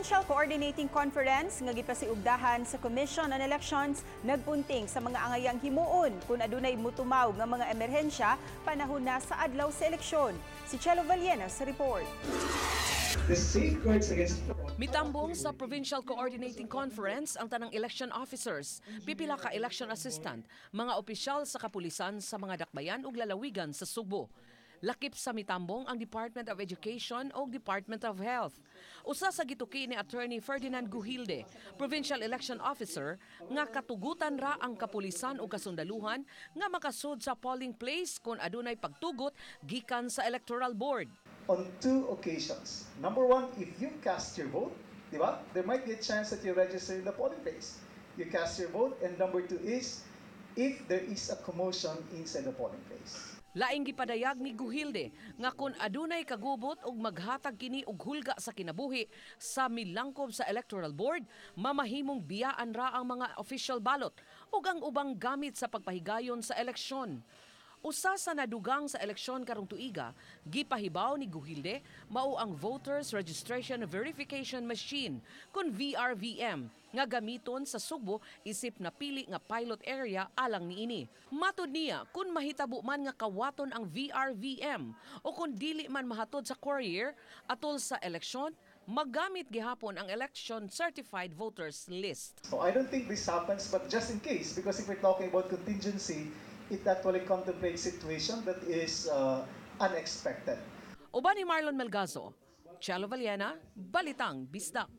Provincial Coordinating Conference nga gipasiugdahan sa Commission on Elections nagpunting sa mga angayang himuon kung adunay mutumaw nga mga emerhensya panahon na sa adlaw sa eleksyon. Si Chelo Vallena sa report. Mitambong sa Provincial Coordinating Conference ang tanang election officers, pipila ka election assistant, mga opisyal sa kapulisan sa mga dakbayan ug lalawigan sa Subo. Lakip sa mitambong ang Department of Education o Department of Health. Usa sa gituki ni Attorney Ferdinand Guhilde, Provincial Election Officer, nga katugutan ra ang kapulisan o kasundaluhan nga makasud sa polling place kung adunay pagtugot gikan sa Electoral Board. On two occasions. Number one, if you cast your vote, di ba? There might be a chance that you register in the polling place. You cast your vote. And number two is, if there is a commotion inside the polling place. Laing gipadayag ni Guhilde nga kung adunay kagubot og maghatag kini og hulga sa kinabuhi sa milangkob sa Electoral Board, mamahimong biyaan ra ang mga official ballot ug ang ubang gamit sa pagpahigayon sa eleksyon. Usa sa nadugang sa eleksyon karong tuiga, gipahibaw ni Guhilde mao ang Voters Registration Verification Machine kun VRVM nga gamiton sa Subo isip na pili nga pilot area alang niini. Matud niya kun mahitabo man nga kawaton ang VRVM o kun dili man mahatod sa courier atol sa eleksyon, magamit gihapon ang election certified voters list. So I don't think this happens, but just in case, because if we're talking about contingency, it actually contemplates situation that is unexpected. Uban ni Marlon Melgazo, Chelo Vallena, Balitang Bisdak.